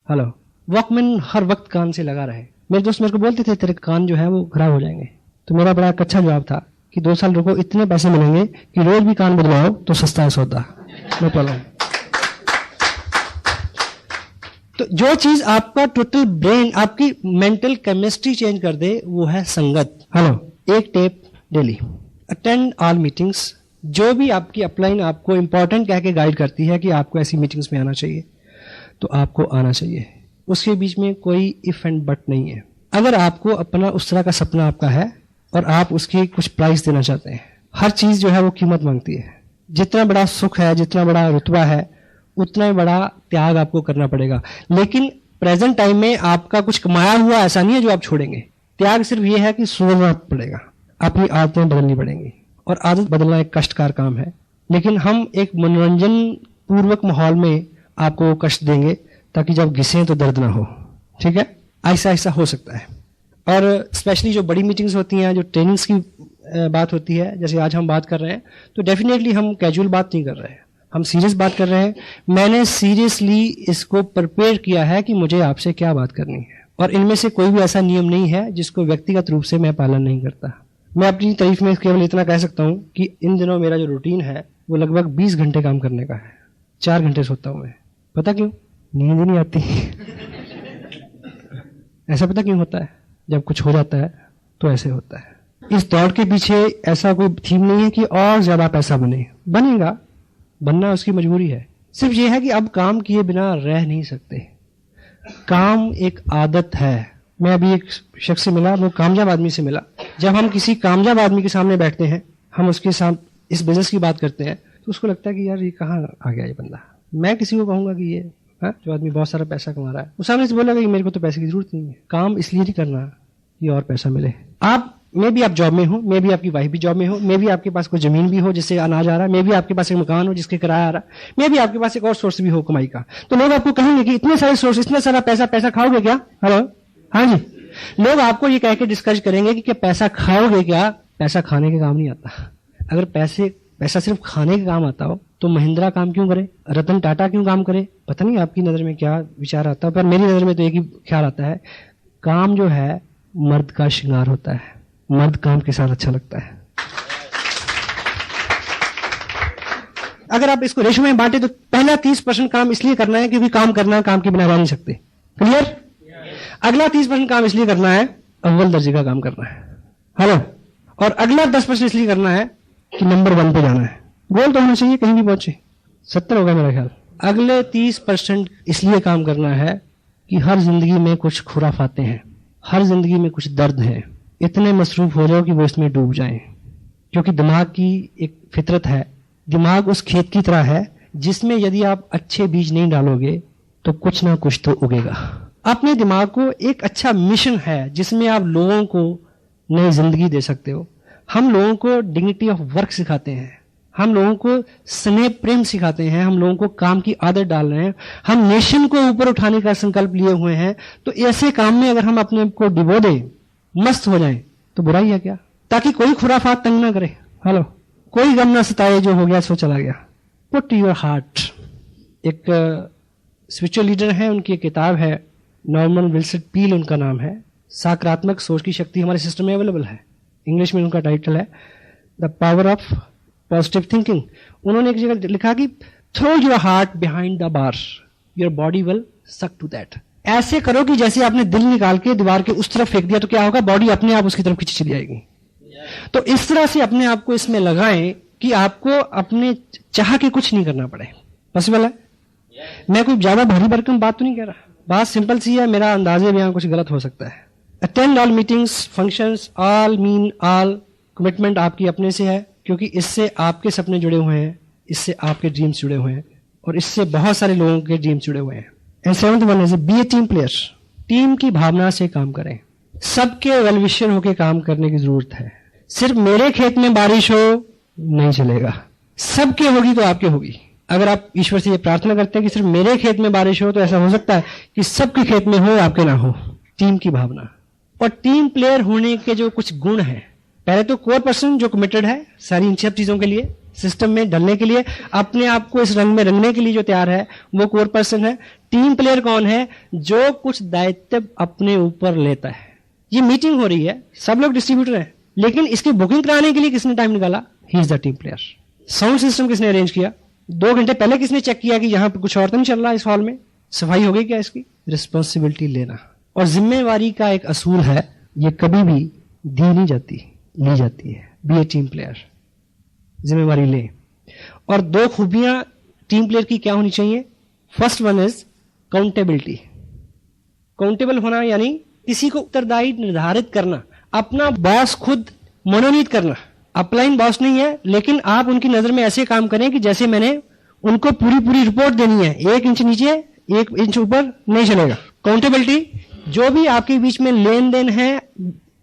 Hello, Walkman हर वक्त कान से लगा रहे। मेरे दोस्त मेरे को बोलते थे तेरे कान जो है वो खराब हो जाएंगे, तो मेरा बड़ा अच्छा जवाब था कि 2 साल रुको, इतने पैसे मिलेंगे कि रोज भी कान बदलाओ तो सस्ता है सौदा, नो प्रॉब्लम। तो जो चीज आपका टोटल ब्रेन, आपकी मेंटल केमिस्ट्री चेंज कर दे वो है संगत। हेलो, एक tape daily, attend all meetings. जो भी आपकी अपलाइन आपको इंपॉर्टेंट कह के गाइड करती है कि आपको ऐसी मीटिंग्स में आना चाहिए, तो आपको आना चाहिए। उसके बीच में कोई इफ एंड बट नहीं है। अगर आपको अपना उस तरह का सपना आपका है और आप उसकी कुछ प्राइस देना चाहते हैं, हर चीज जो है वो कीमत मांगती है। जितना बड़ा सुख है, जितना बड़ा रुतबा है, उतना ही बड़ा त्याग आपको करना पड़ेगा। लेकिन प्रेजेंट टाइम में आपका कुछ कमाया हुआ ऐसा नहीं है जो आप छोड़ेंगे। त्याग सिर्फ ये है कि सोचना पड़ेगा, अपनी आदतें बदलनी पड़ेंगी, और आदत बदलना एक कष्टकार काम है। लेकिन हम एक मनोरंजन पूर्वक माहौल में आपको कष्ट देंगे ताकि जब घिसें तो दर्द ना हो। ठीक है, ऐसा ऐसा हो सकता है। और स्पेशली जो बड़ी मीटिंग्स होती हैं, जो ट्रेनिंग्स की बात होती है, जैसे आज हम बात कर रहे हैं, तो डेफिनेटली हम कैजुअल बात नहीं कर रहे हैं, हम सीरियस बात कर रहे हैं। मैंने सीरियसली इसको प्रिपेयर किया है कि मुझे आपसे क्या बात करनी है, और इनमें से कोई भी ऐसा नियम नहीं है जिसको व्यक्तिगत रूप से मैं पालन नहीं करता। मैं अपनी तारीफ में केवल इतना कह सकता हूं कि इन दिनों मेरा जो रूटीन है वो लगभग 20 घंटे काम करने का है। 4 घंटे सोता हूं मैं। पता क्यों? नींद ही नहीं आती। ऐसा पता क्यों होता है? जब कुछ हो जाता है तो ऐसे होता है। इस दौड़ के पीछे ऐसा कोई थीम नहीं है कि और ज्यादा पैसा बने, बनेगा, बनना उसकी मजबूरी है। सिर्फ ये है कि अब काम किए बिना रह नहीं सकते। काम एक आदत है। मैं अभी एक शख्स से मिला, वो कामयाब आदमी से मिला। जब हम किसी कामयाब आदमी के सामने बैठते हैं, हम उसके साथ इस बिजनेस की बात करते हैं, तो उसको लगता है कि यार ये कहाँ आ गया ये बंदा। मैं किसी को कहूंगा कि ये जो आदमी बहुत सारा पैसा कमा रहा है, वो सामने से बोलेगा कि मेरे को तो पैसे की जरूरत नहीं है। काम इसलिए नहीं करना कि और पैसा मिले। आप मे भी आप जॉब में हो, मे भी आपकी वाइफ भी जॉब में हो, मे भी आपके पास कोई जमीन भी हो जिससे अनाज आ रहा है, मे भी आपके पास एक मकान हो जिसके किराया आ रहा है, मे भी आपके पास एक और सोर्स भी हो कमाई का। तो लोग आपको कहेंगे कि इतने सारे सोर्स, इतना सारा पैसा खाओगे क्या? हेलो, हाँ जी। लोग आपको ये कह के डिस्कस करेंगे कि पैसा खाओगे क्या? पैसा खाने के काम नहीं आता। अगर पैसा सिर्फ खाने के काम आता हो तो महिंद्रा काम क्यों करे, रतन टाटा क्यों काम करे? पता नहीं आपकी नजर में क्या विचार आता है, पर मेरी नजर में तो एक ही ख्याल आता है, काम जो है मर्द का श्रृंगार होता है। मर्द काम के साथ अच्छा लगता है। अगर आप इसको रेशो में बांटे तो पहला 30% काम इसलिए करना है क्योंकि काम करना, काम के बिना रह नहीं सकते। क्लियर? अगला 30% काम इसलिए करना है, अव्वल दर्जे का काम करना है। हेलो, और अगला 10% इसलिए करना है कि नंबर 1 पे जाना है। गोल तो होना चाहिए, कहीं भी पहुंचे। 70 होगा मेरा ख्याल। अगले 30% इसलिए काम करना है कि हर जिंदगी में कुछ खुराफाते हैं, हर जिंदगी में कुछ दर्द है। इतने मसरूफ हो जाओ कि वो इसमें डूब जाएं, क्योंकि दिमाग की एक फितरत है। दिमाग उस खेत की तरह है जिसमें यदि आप अच्छे बीज नहीं डालोगे तो कुछ ना कुछ तो उगेगा। अपने दिमाग को एक अच्छा मिशन है जिसमें आप लोगों को नई जिंदगी दे सकते हो। हम लोगों को डिग्निटी ऑफ वर्क सिखाते हैं, हम लोगों को स्नेह प्रेम सिखाते हैं, हम लोगों को काम की आदत डाल रहे हैं, हम नेशन को ऊपर उठाने का संकल्प लिए हुए हैं। तो ऐसे काम में अगर हम अपने को डिबो दें, मस्त हो जाएं, तो बुराई है क्या? ताकि कोई खुराफात तंग ना करे। हेलो, कोई गम ना सताए, जो हो गया सो चला गया। Put your heart. एक स्पिरिचुअल लीडर है, उनकी एक किताब है, नॉर्मन विल्सन पील उनका नाम है। सकारात्मक सोच की शक्ति हमारे सिस्टम में अवेलेबल है। इंग्लिश में उनका टाइटल है the power of positive thinking. उन्होंने एक जगह लिखा कि throw your heart behind the bar, your body will suck to that. ऐसे करो कि जैसे आपने दिल निकाल के दीवार के उस तरफ फेंक दिया तो क्या होगा? बॉडी अपने आप उसकी तरफ खींची चली जाएगी। तो इस तरह से अपने आप को इसमें लगाएं कि आपको अपने चाह के कुछ नहीं करना पड़े। पॉसिबल है? मैं कोई ज्यादा भारी भरकम बात तो नहीं कह रहा, बात सिंपल सी है। मेरा अंदाजे में कुछ गलत हो सकता है। Attend all meetings, functions, all mean all. Commitment आपकी अपने से है, क्योंकि इससे आपके सपने जुड़े हुए हैं, इससे आपके ड्रीम्स जुड़े हुए हैं, और इससे बहुत सारे लोगों के ड्रीम्स जुड़े हुए हैं। And 7th one is be a team player. Team की भावना से काम करें। सबके वेल विशर होकर काम करने की जरूरत है। सिर्फ मेरे खेत में बारिश हो नहीं चलेगा, सबके होगी तो आपके होगी। अगर आप ईश्वर से ये प्रार्थना करते हैं कि सिर्फ मेरे खेत में बारिश हो, तो ऐसा हो सकता है कि सबके खेत में हो, आपके ना हो। टीम की भावना। और टीम प्लेयर होने के जो कुछ गुण हैं, पहले तो कोर पर्सन जो कमिटेड है सारी इन सब चीजों के लिए, सिस्टम में ढलने के लिए, अपने आप को इस रंग में रंगने के लिए जो तैयार है, वो कोर पर्सन है। टीम प्लेयर कौन है? जो कुछ दायित्व अपने ऊपर लेता है। ये मीटिंग हो रही है, सब लोग डिस्ट्रीब्यूटर हैं, लेकिन इसकी बुकिंग कराने के लिए किसने टाइम निकाला? He is the team player. Sound system किसने अरेंज किया? 2 घंटे पहले किसने चेक किया कि यहां पे कुछ और तो नहीं चल रहा इस हॉल में? सफाई हो गई क्या इसकी? रिस्पॉन्सिबिलिटी लेना। और जिम्मेवारी का एक असूल है, ये कभी भी दी नहीं जाती, ली जाती है। बी ए टीम प्लेयर, जिम्मेवारी ले। और 2 खूबियां टीम प्लेयर की क्या होनी चाहिए? First one is accountability. Countable होना यानी किसी को उत्तरदायी निर्धारित करना, अपना बॉस खुद मनोनीत करना। अपलाइन बॉस नहीं है, लेकिन आप उनकी नजर में ऐसे काम करें कि जैसे मैंने उनको पूरी रिपोर्ट देनी है, 1 इंच नीचे 1 इंच ऊपर नहीं चलेगा। काउंटेबिलिटी, जो भी आपके बीच में लेन देन है,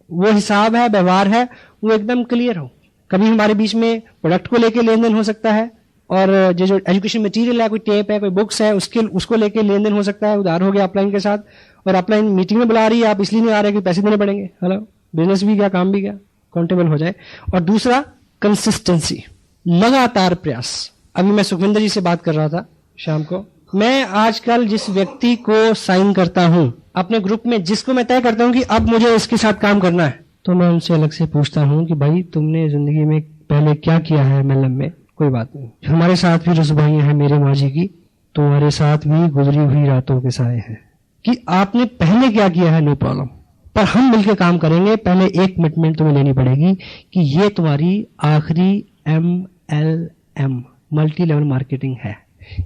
वो हिसाब है, व्यवहार है, वो एकदम क्लियर हो। कभी हमारे बीच में प्रोडक्ट को लेके लेन देन हो सकता है, और जो एजुकेशन मटेरियल है, कोई टेप है, कोई बुक्स है, उसको लेके लेन देन हो सकता है। उधार हो गया अपलाइन के साथ, और अपलाइन मीटिंग में बुला रही है, आप इसलिए नहीं आ रहे कि पैसे देने पड़ेंगे। हेलो, बिजनेस भी गया, काम भी गया, काउंटेबल हो जाए। और दूसरा कंसिस्टेंसी, लगातार प्रयास। अभी मैं सुखविंदर जी से बात कर रहा था शाम को। मैं आजकल जिस व्यक्ति को साइन करता हूं अपने ग्रुप में, जिसको मैं तय करता हूं कि अब मुझे इसके साथ काम करना है, तो मैं उनसे अलग से पूछता हूं कि भाई तुमने जिंदगी में पहले क्या किया है MLM में? कोई बात नहीं, हमारे साथ भी रुसवाइयां हैं मेरे माँ जी की, तुम्हारे साथ भी गुजरी हुई रातों के साए हैं। कि आपने पहले क्या किया है, नो प्रॉब्लम, पर हम मिलकर काम करेंगे। पहले एक कमिटमेंट तुम्हें लेनी पड़ेगी कि ये तुम्हारी आखिरी MLM, मल्टी लेवल मार्केटिंग है,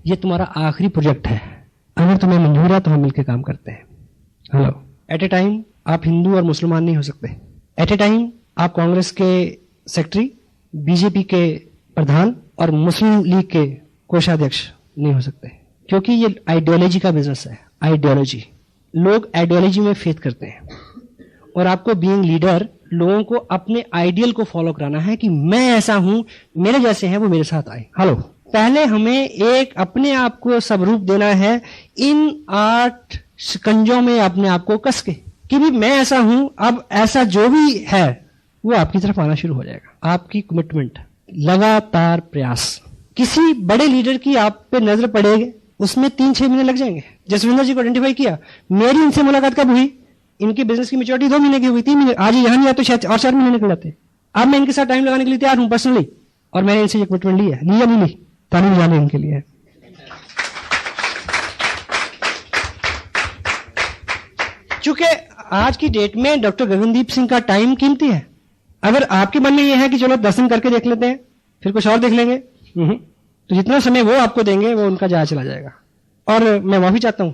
ये तुम्हारा आखिरी प्रोजेक्ट है। अगर तुम्हें मंजूर है तो हम मिलकर काम करते हैं। हेलो, एट ए टाइम आप हिंदू और मुसलमान नहीं हो सकते। एट ए टाइम आप कांग्रेस के सेक्रेटरी, बीजेपी के प्रधान और मुस्लिम लीग के कोषाध्यक्ष नहीं हो सकते, क्योंकि ये आइडियोलॉजी का बिजनेस है। आइडियोलॉजी, लोग आइडियोलॉजी में फेथ करते हैं, और आपको बीइंग लीडर लोगों को अपने आइडियल को फॉलो कराना है कि मैं ऐसा हूं, मेरे जैसे हैं वो मेरे साथ आए। हेलो, पहले हमें एक अपने आप को स्वरूप देना है, इन 8 शिकंजों में अपने आप को कस के कि भी मैं ऐसा हूं। अब ऐसा जो भी है वो आपकी तरफ आना शुरू हो जाएगा। आपकी कमिटमेंट, लगातार प्रयास। किसी बड़े लीडर की आप पे नजर पड़ेगी, उसमें 3-6 महीने लग जाएंगे। जसविंदर जी को आइडेंटिफाई किया, मेरी इनसे मुलाकात कब हुई? इनकी बिजनेस की मैच्योरिटी 2 महीने की हुई, 3 महीने। आज यहां नहीं आते तो शायद और 4 महीने निकल जाते। अब मैं इनके साथ टाइम लगाने के लिए तैयार हूं पर्सनली, और मैंने इनसे ये कमिटमेंट ली है। ली या नहीं ली? तारीफ जाने इनके लिए। चूंकि आज की डेट में डॉक्टर गगनदीप सिंह का टाइम कीमती है। अगर आपके मन में यह है कि चलो 10 दिन करके देख लेते हैं, फिर कुछ और देख लेंगे, तो जितना समय वो आपको देंगे वो उनका जाया चला जाएगा। और मैं माफी चाहता हूं,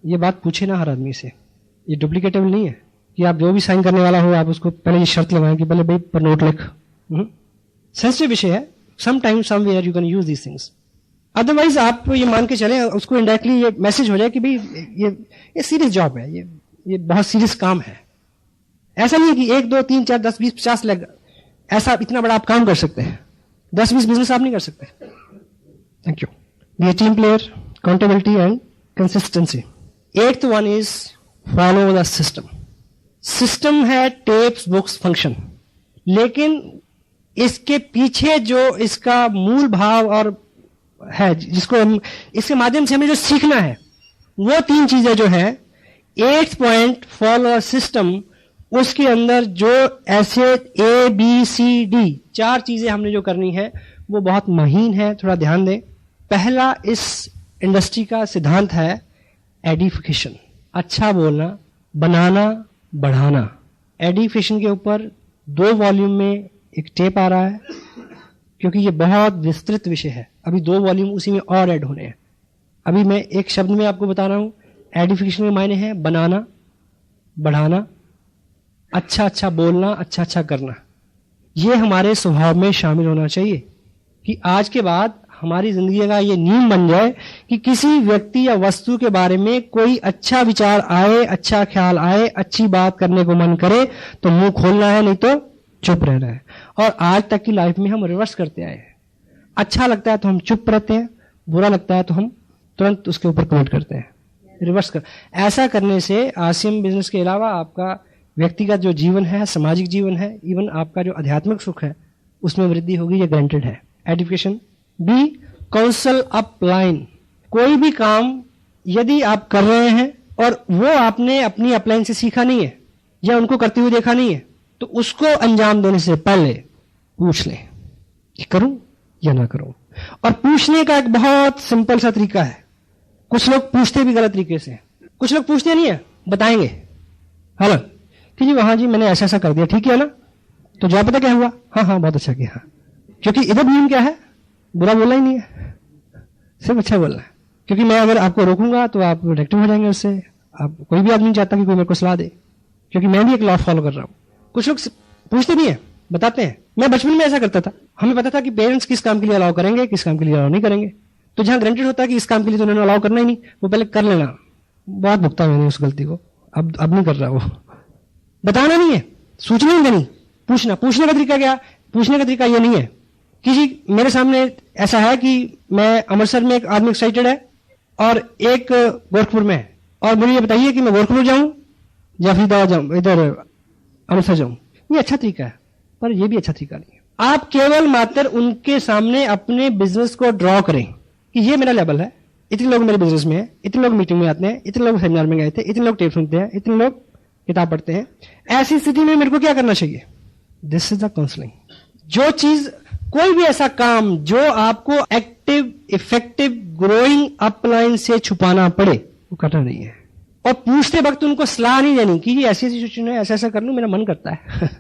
ये बात पूछे ना हर आदमी से, ये डुप्लीकेटेबल नहीं है कि आप जो भी साइन करने वाला हो आप उसको पहले ये शर्त लगाएं कि पहले भाई पर नोट लिख। सेंसिटिव विषय है, some time somewhere you can use these things. Otherwise आप ये मान के चले, उसको इनडायरेक्टली ये मैसेज हो जाए कि भाई ये सीरियस जॉब है, ये बहुत सीरियस काम है। ऐसा नहीं है कि 1, 2, 3, 4, 10, 20, 50 लाख, ऐसा इतना बड़ा आप काम कर सकते हैं। 10-20 बिजनेस आप नहीं कर सकते। Thank you. Be a team player, countability and consistency. 8th one is follow the system. System है टेप्स, बुक्स, फंक्शन, लेकिन इसके पीछे जो इसका मूल भाव और है, जिसको हम इसके माध्यम से हमें जो सीखना है, वो 3 चीजें जो है 8th पॉइंट फॉलो सिस्टम, उसके अंदर जो ऐसे ABCD 4 चीजें हमने जो करनी है वो बहुत महीन है, थोड़ा ध्यान दें। पहला इस इंडस्ट्री का सिद्धांत है एडिफिकेशन, अच्छा बोलना, बनाना, बढ़ाना। एडिफिकेशन के ऊपर 2 वॉल्यूम में एक टेप आ रहा है, क्योंकि ये बहुत विस्तृत विषय है। अभी 2 वॉल्यूम उसी में और ऐड होने हैं। अभी मैं एक शब्द में आपको बता रहा हूं, एडिफिकेशन के मायने हैं बनाना, बढ़ाना, अच्छा बोलना, अच्छा करना। ये हमारे स्वभाव में शामिल होना चाहिए कि आज के बाद हमारी जिंदगी का ये नियम बन जाए कि किसी व्यक्ति या वस्तु के बारे में कोई अच्छा विचार आए, अच्छा ख्याल आए, अच्छी बात करने को मन करे तो मुंह खोलना है, नहीं तो चुप रहना है। और आज तक की लाइफ में हम रिवर्स करते आए हैं। अच्छा लगता है तो हम चुप रहते हैं, बुरा लगता है तो हम तुरंत उसके ऊपर कमेंट करते हैं। रिवर्स कर, ऐसा करने से आसियम बिजनेस के अलावा आपका व्यक्तिगत जो जीवन है, सामाजिक जीवन है, इवन आपका जो आध्यात्मिक सुख है, उसमें वृद्धि होगी, ये गारंटेड है। Edification. B, counsel upline. कोई भी काम यदि आप कर रहे हैं और वो आपने अपनी अपलाइन से सीखा नहीं है या उनको करते हुए देखा नहीं है, तो उसको अंजाम देने से पहले पूछ लें कि करूं या ना करूं। और पूछने का एक बहुत सिंपल सा तरीका है। कुछ लोग पूछते भी गलत तरीके से, कुछ लोग पूछते नहीं है, बताएंगे हाँ कि जी वहां जी मैंने ऐसा ऐसा कर दिया, ठीक है ना, तो जवाब पता क्या हुआ, हाँ हाँ बहुत अच्छा किया, हाँ। क्योंकि इधर नियम क्या है, बुरा बोलना ही नहीं है, सिर्फ अच्छा बोलना है। क्योंकि मैं अगर आपको रोकूंगा तो आप प्रोटेक्टिव हो जाएंगे उससे। आप कोई भी आदमी चाहता कि कोई मेरे को सलाह दे, क्योंकि मैं भी एक लॉ फॉलो कर रहा हूं। कुछ लोग पूछते भी हैं, बताते हैं। मैं बचपन में ऐसा करता था, हमें पता था कि पेरेंट्स किस काम के लिए अलाउ करेंगे, किस काम के लिए अलाउ नहीं करेंगे। तो जहां ग्रांटेड होता है कि इस काम के लिए तो उन्होंने अलाउ करना ही नहीं, वो पहले कर लेना। बहुत भुगता मैंने उस गलती को, अब नहीं कर रहा। वो बताना नहीं है, सूचना नहीं देनी, पूछना। पूछने का तरीका क्या, पूछने का तरीका ये नहीं है कि जी मेरे सामने ऐसा है कि मैं अमृतसर में एक आदमी एक्साइटेड है और एक गोरखपुर में है, और मुझे ये बताइए कि मैं गोरखपुर जाऊं या फरीदाबाद जाऊं, इधर अमृतसर जाऊं। ये अच्छा तरीका है, पर ये भी अच्छा तरीका नहीं है। आप केवल मात्र उनके सामने अपने बिजनेस को ड्रॉ करें कि ये मेरा लेवल है, इतने लोग मेरे बिजनेस में है, इतने लोग मीटिंग में आते हैं, इतने लोग सेमिनार में गए थे, इतने लोग टेप सुनते हैं, इतने लोग किताब पढ़ते हैं। ऐसी स्थिति में मेरे को क्या करना चाहिए, दिस इज द काउंसलिंग। जो चीज, कोई भी ऐसा काम जो आपको एक्टिव इफेक्टिव ग्रोइंग अपलाइन से छुपाना पड़े, वो करना नहीं है। और पूछते वक्त उनको सलाह नहीं देनी कि ये ऐसी सिचुएशन है, ऐसा ऐसा कर लूं, मेरा मन करता है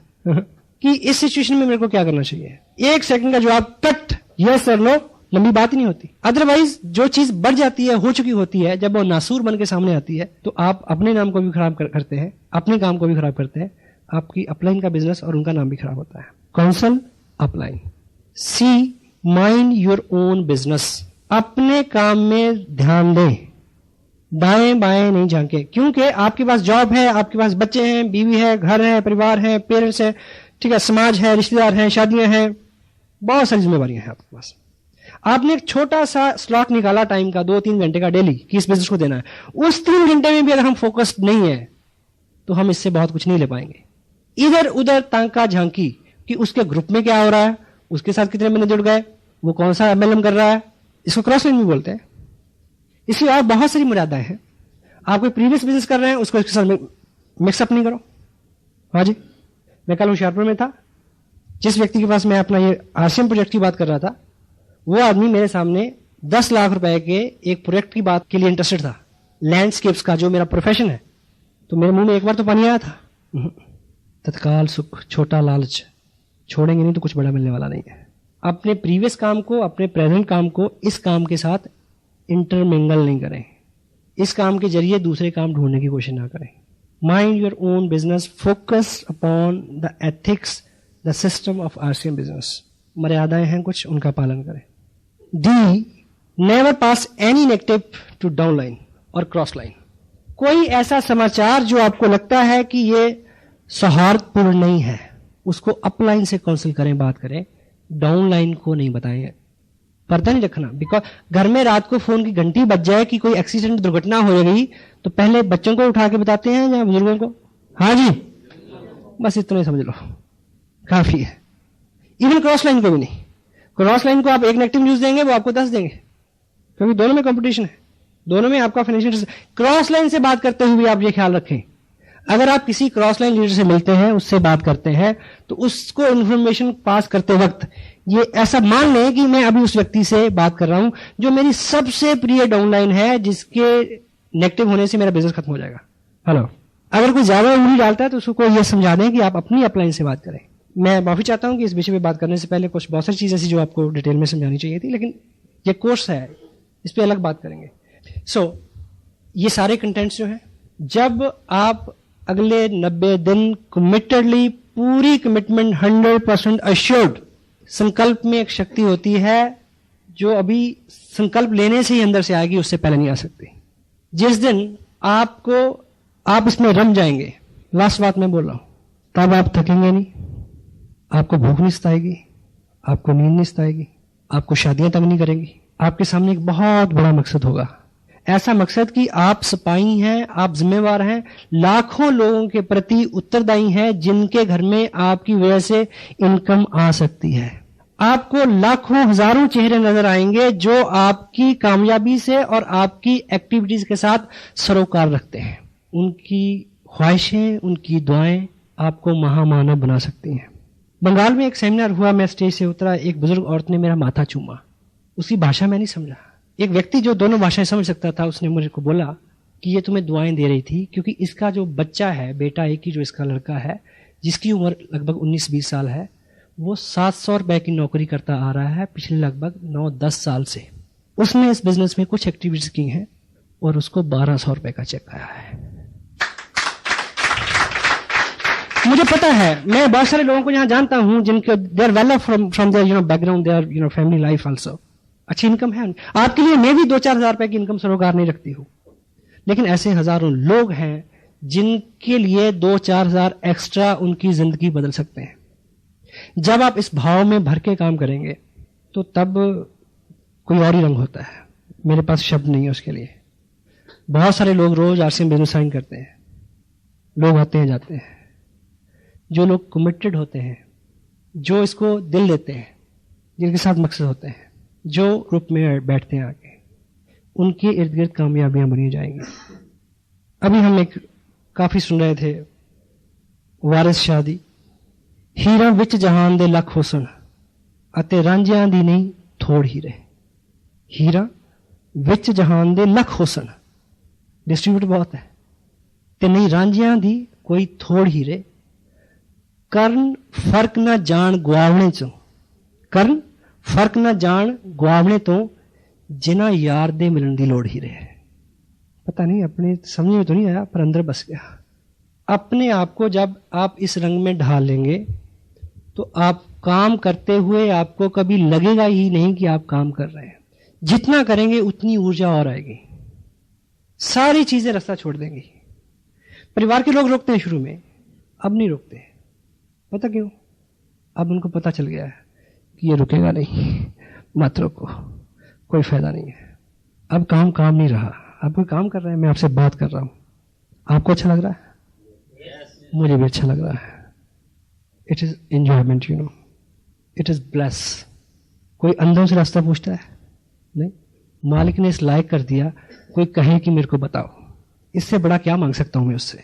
कि इस सिचुएशन में मेरे को क्या करना चाहिए। 1 सेकंड का जवाब कट, यस और नो, लंबी बात ही नहीं होती। अदरवाइज जो चीज बढ़ जाती है, हो चुकी होती है, जब वो नासूर बन के सामने आती है, तो आप अपने नाम को भी खराब करते हैं, अपने काम को भी खराब करते हैं, आपकी अपलाइन का बिजनेस और उनका नाम भी खराब होता है। Counsel upline. C, mind your own business. अपने काम में ध्यान दें, दाएं बाएं नहीं झांके। क्योंकि आपके पास जॉब है, आपके पास बच्चे हैं, बीवी है, घर है, परिवार है, पेरेंट्स है, ठीक है, समाज है, रिश्तेदार हैं, शादियां हैं, बहुत सारी जिम्मेवारियां हैं आपके पास। आपने एक छोटा सा स्लॉट निकाला टाइम का, 2-3 घंटे का डेली, कि इस बिजनेस को देना है। उस 3 घंटे में भी अगर हम फोकस्ड नहीं है तो हम इससे बहुत कुछ नहीं ले पाएंगे। इधर उधर तांका झांकी कि उसके ग्रुप में क्या हो रहा है, उसके साथ कितने बंदे जुड़ गए, वो कौन सा एमएलएम कर रहा है, इसको क्रॉस लाइन भी बोलते हैं। इसलिए और बहुत सारी मर्यादाएं हैं। आप कोई प्रीवियस बिजनेस कर रहे हैं, उसको इसके साथ मिक्सअप नहीं करो। हाँ जी, मैं कल होशियारपुर में था, जिस व्यक्ति के पास मैं अपना ये आरसीएम प्रोजेक्ट की बात कर रहा था, वो आदमी मेरे सामने 10 लाख रुपए के एक प्रोजेक्ट की बात के लिए इंटरेस्टेड था, लैंडस्केप्स का, जो मेरा प्रोफेशन है। तो मेरे मुंह में एक बार तो पानी आया था। तत्काल सुख, छोटा लालच, छोड़ेंगे नहीं तो कुछ बड़ा मिलने वाला नहीं है। अपने प्रीवियस काम को, अपने प्रेजेंट काम को इस काम के साथ इंटरमिंगल नहीं करें। इस काम के जरिए दूसरे काम ढूंढने की कोशिश ना करें। Mind your own business, focus upon the ethics, the system of RCM business. मर्यादाएं हैं कुछ, उनका पालन करें। D, never pass any negative to down line और क्रॉस लाइन। कोई ऐसा समाचार जो आपको लगता है कि ये सौहार्दपूर्ण नहीं है, उसको अपलाइन से काउंसिल करें, बात करें, डाउन लाइन को नहीं बताएं। पर्दा नहीं रखना, बिकॉज घर में रात को फोन की घंटी बज जाए कि कोई एक्सीडेंट, दुर्घटना हो गई, तो पहले बच्चों को उठा के बताते हैं या बुजुर्गों को? हाँ जी, बस इतना ही समझ लो, काफी है। इवन क्रॉस लाइन को भी नहीं। क्रॉस लाइन को आप एक नेगेटिव न्यूज देंगे, वो आपको 10 देंगे, क्योंकि दोनों में कंपटीशन है, दोनों में आपका फाइनेंशियल। क्रॉस लाइन से बात करते हुए आप ये ख्याल रखें, अगर आप किसी क्रॉस लाइन लीडर से मिलते हैं, उससे बात करते हैं, तो उसको इंफॉर्मेशन पास करते वक्त ये ऐसा मान लें कि मैं अभी उस व्यक्ति से बात कर रहा हूं जो मेरी सबसे प्रिय डाउनलाइन है, जिसके नेगेटिव होने से मेरा बिजनेस खत्म हो जाएगा। हेलो, अगर कोई ज्यादा उंगली डालता है तो उसको ये समझा दें कि आप अपनी अपलाइन से बात करें। मैं माफी चाहता हूं कि इस विषय पे बात करने से पहले कुछ बहुत सारी चीजें ऐसी जो आपको डिटेल में समझानी चाहिए थी, लेकिन ये कोर्स है, इस पे अलग बात करेंगे। ये सारे कंटेंट्स जो हैं, जब आप अगले 90 दिन कमिटेडली, पूरी कमिटमेंट, 100% अश्योर्ड, संकल्प में एक शक्ति होती है जो अभी संकल्प लेने से ही अंदर से आएगी, उससे पहले नहीं आ सकती। जिस दिन आप इसमें रम जाएंगे, लास्ट बात मैं बोल रहा हूं, तब आप थकेंगे नहीं, आपको भूख नहीं सताएगी, आपको नींद नहीं सताएगी, आपको शादियां तंग नहीं करेंगी। आपके सामने एक बहुत बड़ा मकसद होगा, ऐसा मकसद कि आप सिपाही हैं, आप जिम्मेवार हैं, लाखों लोगों के प्रति उत्तरदायी हैं, जिनके घर में आपकी वजह से इनकम आ सकती है। आपको लाखों हजारों चेहरे नजर आएंगे जो आपकी कामयाबी से और आपकी एक्टिविटीज के साथ सरोकार रखते हैं। उनकी ख्वाहिशें, उनकी दुआएं आपको महामानव बना सकती हैं। बंगाल में एक सेमिनार हुआ, मैं स्टेज से उतरा, एक बुजुर्ग औरत ने मेरा माथा चूमा। उसकी भाषा मैं नहीं समझा। एक व्यक्ति जो दोनों भाषाएं समझ सकता था, उसने मुझे को बोला कि ये तुम्हें दुआएं दे रही थी क्योंकि इसका जो बच्चा है, बेटा एक ही जो इसका लड़का है, जिसकी उम्र लगभग 19-20 साल है, वो 700 रुपए की नौकरी करता आ रहा है पिछले लगभग 9-10 साल से। उसने इस बिजनेस में कुछ एक्टिविटीज की हैं और उसको 1200 रुपए का चेक आया है। मुझे पता है, मैं बहुत सारे लोगों को यहां जानता हूं जिनके they are well from their background, their family life also, अच्छी इनकम है। आपके लिए मैं भी 2-4 हजार रुपए की इनकम सरोकार नहीं रखती हूं, लेकिन ऐसे हजारों लोग हैं जिनके लिए 2-4 हजार एक्स्ट्रा उनकी जिंदगी बदल सकते हैं। जब आप इस भाव में भर के काम करेंगे तो तब कोई और ही रंग होता है। मेरे पास शब्द नहीं है उसके लिए। बहुत सारे लोग रोज आरसीएम बिजनेस साइन करते हैं, लोग आते हैं जाते हैं। जो लोग कमिटेड होते हैं, जो इसको दिल देते हैं, जिनके साथ मकसद होते हैं, जो ग्रुप में बैठते हैं आके, उनके इर्द गिर्द कामयाबियां बनी जाएंगी। अभी हम एक काफी सुन रहे थे, वारिस शाह दी, हीरा विच जहान दे लख हुसन अते रांझियां दी नहीं थोड़ हीरे। हीरा विच जहान दे लख हुसन, डिस्ट्रीब्यूट बहुत है, ते नहीं रांझियां दी कोई थोड़ हीरे। करन फर्क ना जान गुआवणे चो, करन फर्क ना जान गुआवणे तो जिना यार दे मिलन दी लोड़ ही रहे। पता नहीं अपने समझ में तो नहीं आया, पर अंदर बस गया। अपने आप को जब आप इस रंग में ढाल लेंगे तो आप काम करते हुए आपको कभी लगेगा ही नहीं कि आप काम कर रहे हैं। जितना करेंगे उतनी ऊर्जा और आएगी, सारी चीजें रास्ता छोड़ देंगी। परिवार के लोग रोकते हैं शुरू में, अब नहीं रोकते। पता क्यों? अब उनको पता चल गया है कि ये रुकेगा नहीं, मत रोको, कोई फायदा नहीं है। अब काम नहीं रहा, अब कोई काम कर रहा है, मैं आपसे बात कर रहा हूं, आपको अच्छा लग रहा है? मुझे भी अच्छा लग रहा है। It is enjoyment, you know, it is bless. कोई अंदर से रास्ता पूछता है? नहीं। मालिक ने इस लायक कर दिया, कोई कहे कि मेरे को बताओ, इससे बड़ा क्या मांग सकता हूं मैं उससे?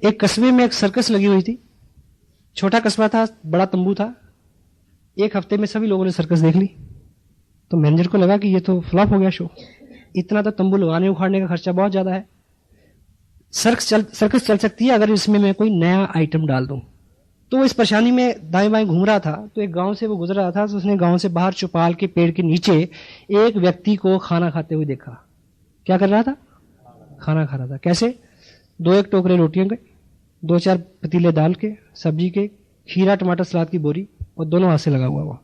एक कस्बे में एक सर्कस लगी हुई थी, छोटा कस्बा था, बड़ा तंबू था। एक हफ्ते में सभी लोगों ने सर्कस देख ली, तो मैनेजर को लगा कि ये तो फ्लॉप हो गया शो, इतना तो तंबू लगाने उखाड़ने का खर्चा बहुत ज्यादा है। सर्कस चल सकती है अगर इसमें मैं कोई नया आइटम डाल दूं। तो वो इस परेशानी में दाएं बाएं घूम रहा था, तो एक गांव से वो गुजर रहा था, तो उसने गांव से बाहर चौपाल के पेड़ के नीचे एक व्यक्ति को खाना खाते हुए देखा। क्या कर रहा था? खाना खा रहा था। कैसे? 2-1 टोकरे रोटियों के, 2-4 पतीले दाल के, सब्जी के, खीरा टमाटर सलाद की बोरी, और दोनों हाथ से लगा हुआ वो।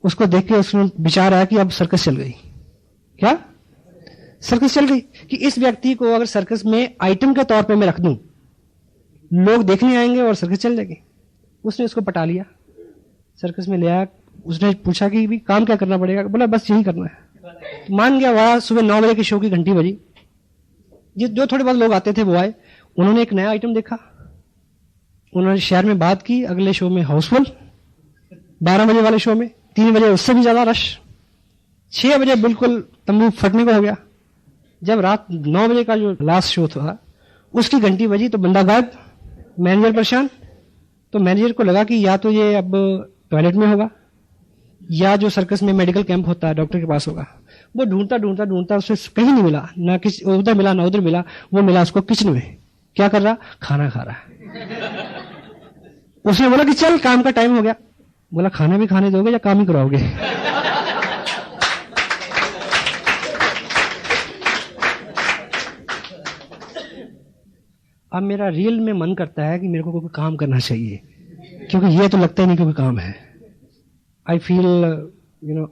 उसको देख के उसमें विचार आया कि अब सर्कस चल गई। क्या सर्कस चल गई? कि इस व्यक्ति को अगर सर्कस में आइटम के तौर पे मैं रख दूं, लोग देखने आएंगे और सर्कस चल जाएगी। उसने उसको पटा लिया, सर्कस में ले आया। उसने पूछा कि भी काम क्या करना पड़ेगा? बोला बस यही करना है। तो मान गया। वहां सुबह 9 बजे की शो की घंटी बजी, जो थोड़े बहुत लोग आते थे वो आए, उन्होंने एक नया आइटम देखा, उन्होंने शहर में बात की। अगले शो में हाउसफुल, 12 बजे वाले शो में 3 बजे उससे भी ज्यादा रश, 6 बजे बिल्कुल तंबू फटने को हो गया। जब रात 9 बजे का जो लास्ट शो था उसकी घंटी बजी तो बंदा गायब, मैनेजर परेशान। तो मैनेजर को लगा कि या तो ये अब टॉयलेट में होगा या जो सर्कस में मेडिकल कैंप होता है डॉक्टर के पास होगा। वो ढूंढता उसे कहीं नहीं मिला, ना किसी उधर मिला ना उधर मिला। वो मिला उसको किचन में। क्या कर रहा? खाना खा रहा है। उसने बोला कि चल काम का टाइम हो गया। बोला खाना भी खाने दोगे या काम ही कराओगे? अब मेरा रियल में मन करता है कि मेरे को कोई काम करना चाहिए, क्योंकि ये तो लगता ही नहीं कि कोई काम है। I feel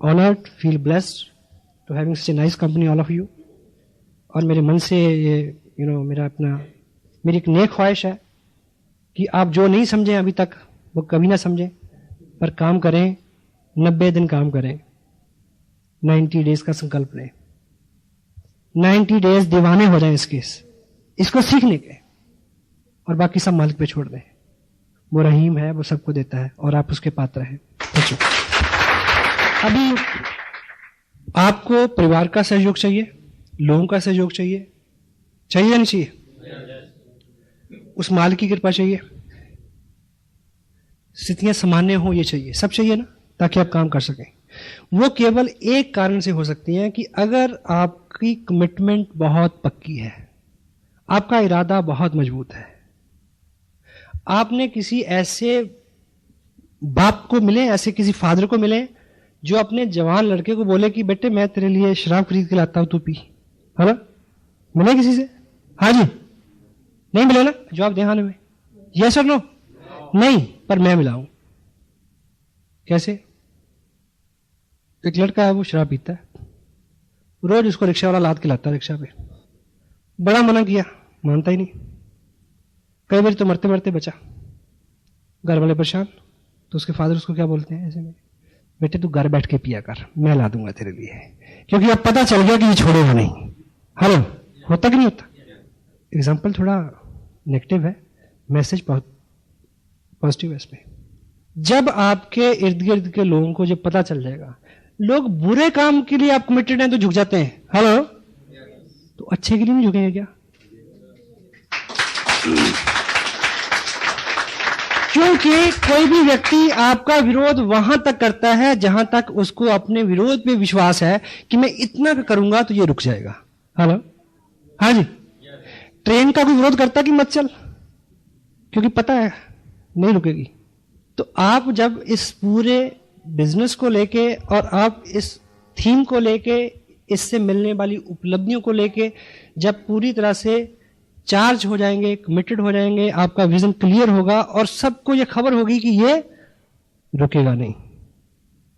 honoured, feel blessed to having such a nice company all of you. और मेरे मन से ये मेरी एक नेक ख्वाहिश है कि आप जो नहीं समझे अभी तक वो कभी ना समझें, पर काम करें, 90 दिन काम करें, 90 डेज का संकल्प लें, 90 डेज दीवाने हो जाएं इसको सीखने के। और बाकी सब मालिक पे छोड़ दें। वो रहीम है, वो सबको देता है और आप उसके पात्र हैं। अभी आपको परिवार का सहयोग चाहिए, लोगों का सहयोग चाहिए, चाहिए या नहीं चाहिए? उस मालिक की कृपा चाहिए, स्थितियां सामान्य हो, ये चाहिए, सब चाहिए ना, ताकि आप काम कर सकें। वो केवल एक कारण से हो सकती हैं कि अगर आपकी कमिटमेंट बहुत पक्की है, आपका इरादा बहुत मजबूत है, आपने किसी ऐसे बाप को मिले, ऐसे किसी फादर को मिले जो अपने जवान लड़के को बोले कि बेटे मैं तेरे लिए शराब खरीद के लाता हूं, तू पी, है ना? मिले किसी से? हाँ जी, नहीं मिले ना? जवाब दे हाँ में, यस और नो? नहीं, पर मैं मिला हूं। कैसे? एक लड़का है, वो शराब पीता है, रोज उसको रिक्शा वाला लाद के लाता है रिक्शा पे। बड़ा मना किया, मानता ही नहीं। कई बार तो मरते मरते बचा, घर वाले परेशान, तो उसके फादर उसको क्या बोलते हैं ऐसे में, बेटे तू घर बैठ के पिया कर, मैं ला दूंगा तेरे लिए, क्योंकि अब पता चल गया कि ये छोड़ेगा नहीं। हेलो, होता कि नहीं होता? एग्जाम्पल थोड़ा नेगेटिव है, मैसेज बहुत पॉजिटिव है इसमें। जब आपके इर्द गिर्द के लोगों को जब पता चल जाएगा, लोग बुरे काम के लिए आप कमिटेड हैं तो झुक जाते हैं, हेलो, तो अच्छे के लिए नहीं झुकेंगे क्या? क्योंकि कोई भी व्यक्ति आपका विरोध वहां तक करता है जहां तक उसको अपने विरोध पे विश्वास है कि मैं इतना करूंगा तो ये रुक जाएगा। हेलो, हाँ जी। ट्रेन का कोई विरोध करता कि मत चल, क्योंकि पता है नहीं रुकेगी। तो आप जब इस पूरे बिजनेस को लेके और आप इस थीम को लेके, इससे मिलने वाली उपलब्धियों को लेके जब पूरी तरह से चार्ज हो जाएंगे, कमिटेड हो जाएंगे, आपका विजन क्लियर होगा और सबको ये खबर होगी कि ये रुकेगा नहीं,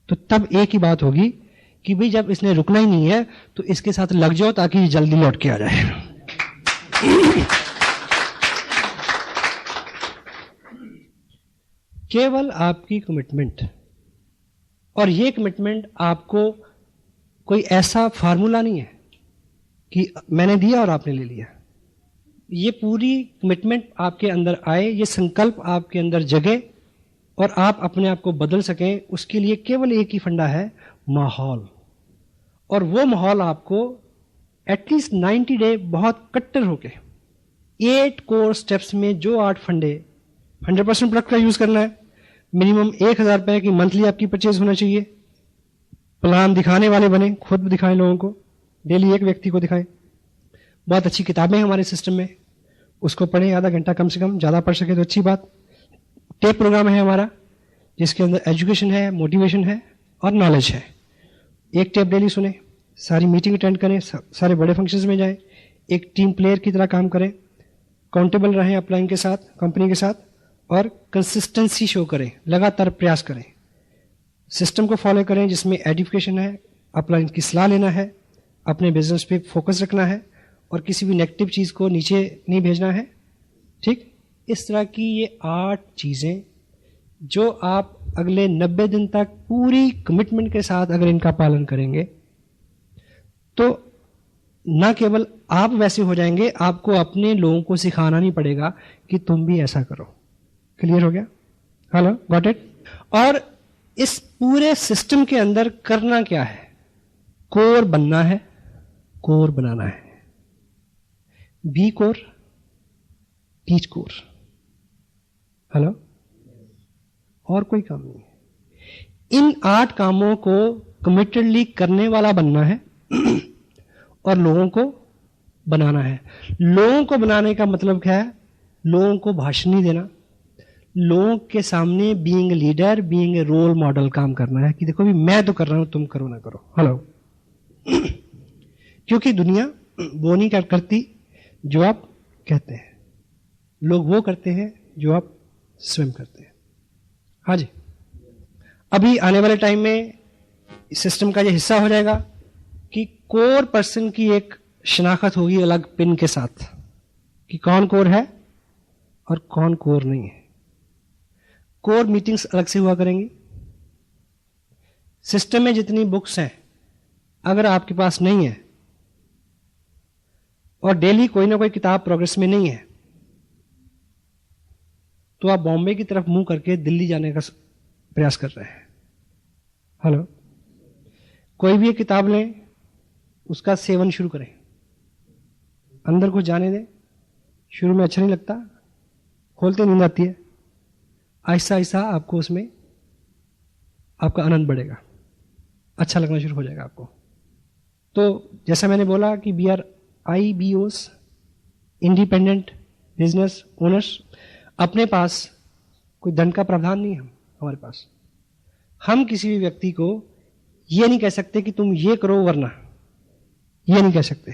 तो तब एक ही बात होगी कि भाई जब इसने रुकना ही नहीं है तो इसके साथ लग जाओ ताकि जल्दी लौट के आ जाए। केवल आपकी कमिटमेंट, और ये कमिटमेंट आपको कोई ऐसा फार्मूला नहीं है कि मैंने दिया और आपने ले लिया। ये पूरी कमिटमेंट आपके अंदर आए, ये संकल्प आपके अंदर जगे और आप अपने आप को बदल सकें, उसके लिए केवल एक ही फंडा है, माहौल। और वो माहौल आपको एटलीस्ट 90 डे बहुत कट्टर होके 8 कोर स्टेप्स में जो 8 फंडे, 100% प्रोडक्ट का यूज करना है, मिनिमम 1000 रुपए की मंथली आपकी परचेज होना चाहिए, प्लान दिखाने वाले बने, खुद दिखाएं लोगों को, डेली एक व्यक्ति को दिखाएं। बहुत अच्छी किताबें हैं हमारे सिस्टम में, उसको पढ़ें आधा घंटा कम से कम, ज़्यादा पढ़ सके तो अच्छी बात। टेप प्रोग्राम है हमारा जिसके अंदर एजुकेशन है, मोटिवेशन है और नॉलेज है। एक टेप डेली सुने, सारी मीटिंग अटेंड करें, सारे बड़े फंक्शंस में जाएं, एक टीम प्लेयर की तरह काम करें, काउंटेबल रहें अपलाइन के साथ, कंपनी के साथ, और कंसिस्टेंसी शो करें, लगातार प्रयास करें, सिस्टम को फॉलो करें जिसमें एडिफिकेशन है, अपलाइन की सलाह लेना है, अपने बिजनेस पे फोकस रखना है और किसी भी नेगेटिव चीज को नीचे नहीं भेजना है। ठीक, इस तरह की ये 8 चीजें जो आप अगले 90 दिन तक पूरी कमिटमेंट के साथ अगर इनका पालन करेंगे तो न केवल आप वैसे हो जाएंगे, आपको अपने लोगों को सिखाना नहीं पड़ेगा कि तुम भी ऐसा करो। क्लियर हो गया? Hello, got it? और इस पूरे सिस्टम के अंदर करना क्या है? कोर बनना है, कोर बनाना है। Be core, teach core. Hello, और कोई काम नहीं है। इन 8 कामों को कमिटेडली करने वाला बनना है और लोगों को बनाना है। लोगों को बनाने का मतलब क्या है? लोगों को भाषण नहीं देना, लोगों के सामने being a leader, being a role model काम करना है कि देखो भी मैं तो कर रहा हूं, तुम करो ना करो। हेलो, क्योंकि दुनिया वो नहीं करती जो आप कहते हैं, लोग वो करते हैं जो आप स्वयं करते हैं। हाँ जी, अभी आने वाले टाइम में सिस्टम का ये हिस्सा हो जाएगा कि कोर पर्सन की एक शनाख्त होगी अलग पिन के साथ कि कौन कोर है और कौन कोर नहीं है। कोर मीटिंग्स अलग से हुआ करेंगी। सिस्टम में जितनी बुक्स हैं अगर आपके पास नहीं है और डेली कोई ना कोई किताब प्रोग्रेस में नहीं है तो आप बॉम्बे की तरफ मुंह करके दिल्ली जाने का प्रयास कर रहे हैं। हेलो, कोई भी एक किताब लें, उसका सेवन शुरू करें, अंदर को जाने दें। शुरू में अच्छा नहीं लगता, खोलते नींद आती है, आहिस्ता आहिस्ता आपको उसमें आपका आनंद बढ़ेगा, अच्छा लगना शुरू हो जाएगा आपको। तो जैसा मैंने बोला कि we are IBOs, independent business owners. अपने पास कोई दंड का प्रावधान नहीं है हमारे पास। हम किसी भी व्यक्ति को ये नहीं कह सकते कि तुम ये करो वरना, ये नहीं कह सकते।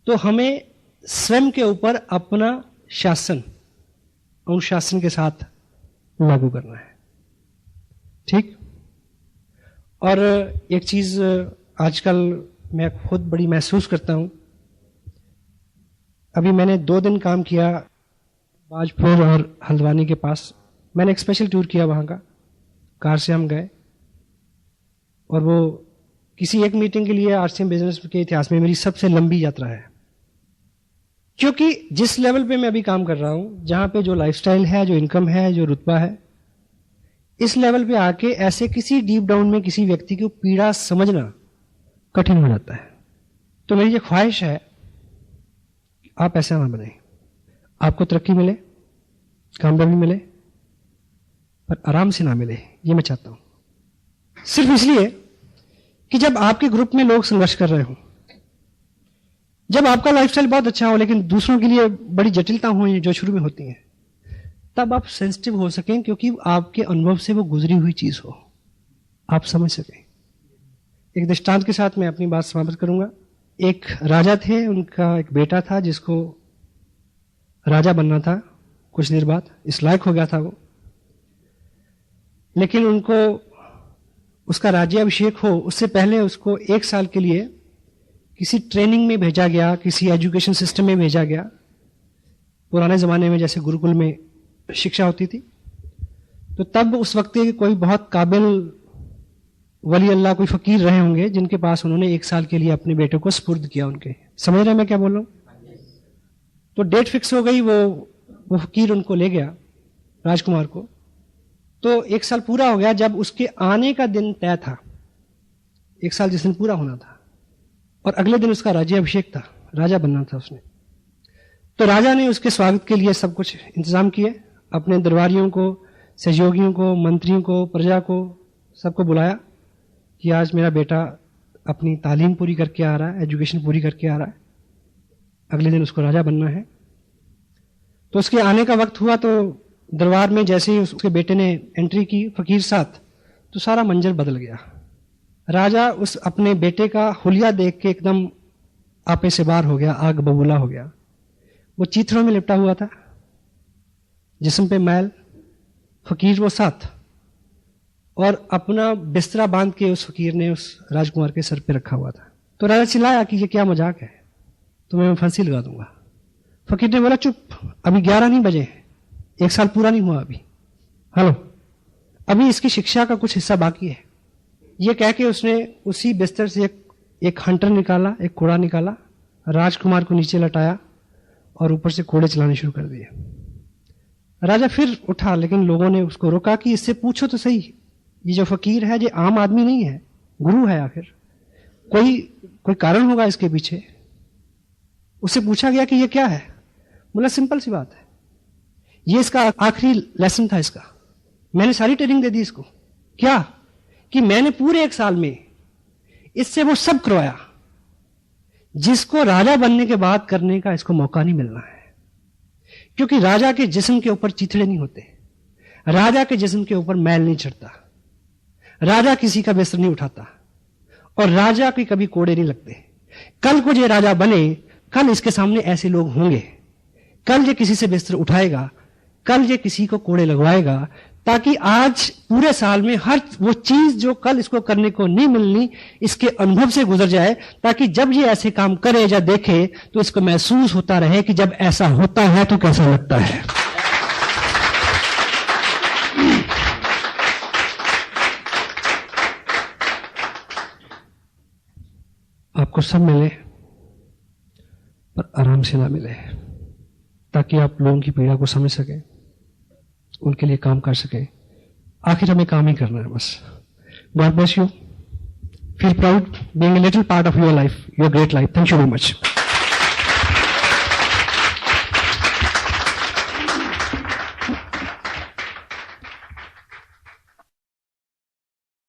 तो हमें स्वयं के ऊपर अपना शासन अनुशासन के साथ लागू करना है, ठीक। और एक चीज आजकल मैं खुद बड़ी महसूस करता हूं। अभी मैंने 2 दिन काम किया बाजपुर और हल्द्वानी के पास। मैंने एक स्पेशल टूर किया वहां का, कार से हम गए, और वो किसी एक मीटिंग के लिए RCM बिजनेस के इतिहास में मेरी सबसे लंबी यात्रा है। क्योंकि जिस लेवल पे मैं अभी काम कर रहा हूं, जहां पे जो लाइफस्टाइल है, जो इनकम है, जो रुतबा है, इस लेवल पे आके ऐसे किसी डीप डाउन में किसी व्यक्ति की पीड़ा समझना कठिन हो जाता है। तो मेरी ये ख्वाहिश है आप ऐसा ना बने, आपको तरक्की मिले, कामयाबी मिले, पर आराम से ना मिले, ये मैं चाहता हूं। सिर्फ इसलिए कि जब आपके ग्रुप में लोग संघर्ष कर रहे हो, जब आपका लाइफस्टाइल बहुत अच्छा हो लेकिन दूसरों के लिए बड़ी जटिलता हो जो शुरू में होती हैं, तब आप सेंसिटिव हो सकें, क्योंकि आपके अनुभव से वो गुजरी हुई चीज हो, आप समझ सकें। एक दृष्टांत के साथ मैं अपनी बात समाप्त करूंगा। एक राजा थे, उनका एक बेटा था जिसको राजा बनना था। कुछ देर बाद इस लायक हो गया था वो, लेकिन उनको उसका राज्याभिषेक हो उससे पहले उसको 1 साल के लिए किसी ट्रेनिंग में भेजा गया, किसी एजुकेशन सिस्टम में भेजा गया। पुराने जमाने में जैसे गुरुकुल में शिक्षा होती थी, तो तब उस वक्त के कोई बहुत काबिल वली अल्लाह, कोई फकीर रहे होंगे जिनके पास उन्होंने 1 साल के लिए अपने बेटे को स्पुर्द किया उनके। समझ रहे हैं मैं क्या बोल रहा हूं? तो डेट फिक्स हो गई, वो फकीर उनको ले गया, राजकुमार को। तो 1 साल पूरा हो गया। जब उसके आने का दिन तय था, 1 साल जिस दिन पूरा होना था, और अगले दिन उसका राज्याभिषेक था, राजा बनना था उसने। तो राजा ने उसके स्वागत के लिए सब कुछ इंतजाम किए, अपने दरबारियों को, सहयोगियों को, मंत्रियों को, प्रजा को, सबको बुलाया कि आज मेरा बेटा अपनी तालीम पूरी करके आ रहा है, एजुकेशन पूरी करके आ रहा है, अगले दिन उसको राजा बनना है। तो उसके आने का वक्त हुआ, तो दरबार में जैसे ही उसके बेटे ने एंट्री की, फकीर साथ, तो सारा मंजर बदल गया। राजा उस अपने बेटे का हुलिया देख के एकदम आपे से बाहर हो गया, आग बबूला हो गया। वो चीथड़ों में लिपटा हुआ था, जिस्म पे मैल, फकीर वो साथ, और अपना बिस्तरा बांध के उस फकीर ने उस राजकुमार के सर पे रखा हुआ था। तो राजा चिल्लाया कि ये क्या मजाक है, तुम्हें मैं फांसी लगा दूंगा। फकीर ने बोला चुप, अभी 11 नहीं बजे, 1 साल पूरा नहीं हुआ अभी, हेलो, अभी इसकी शिक्षा का कुछ हिस्सा बाकी है। ये कह के उसने उसी बिस्तर से एक हंटर निकाला, एक कोड़ा निकाला, राजकुमार को नीचे लटाया और ऊपर से कोड़े चलाने शुरू कर दिए। राजा फिर उठा, लेकिन लोगों ने उसको रोका कि इससे पूछो तो सही, ये जो फकीर है ये आम आदमी नहीं है, गुरु है, आखिर कोई कारण होगा इसके पीछे। उससे पूछा गया कि ये क्या है, बोला सिंपल सी बात है, ये इसका आखिरी लेसन था इसका, मैंने सारी ट्रेनिंग दे दी इसको। क्या कि मैंने पूरे 1 साल में इससे वो सब करवाया जिसको राजा बनने के बाद करने का इसको मौका नहीं मिलना है। क्योंकि राजा के जिस्म के ऊपर चिथड़े नहीं होते, राजा के जिस्म के ऊपर मैल नहीं चढ़ता, राजा किसी का बिस्तर नहीं उठाता, और राजा के कभी कोड़े नहीं लगते। कल को ये राजा बने, कल इसके सामने ऐसे लोग होंगे, कल ये किसी से बिस्तर उठाएगा, कल ये किसी को कोड़े लगवाएगा, ताकि आज पूरे साल में हर वो चीज जो कल इसको करने को नहीं मिलनी, इसके अनुभव से गुजर जाए, ताकि जब ये ऐसे काम करे या देखे तो इसको महसूस होता रहे कि जब ऐसा होता है तो कैसा लगता है। आपको सब मिले पर आराम से ना मिले, ताकि आप लोगों की पीड़ा को समझ सकें। उनके लिए काम कर सकें। आखिर हमें काम ही करना है बस। God bless you, feel proud being a little part of your life, your great life. Thank you very much.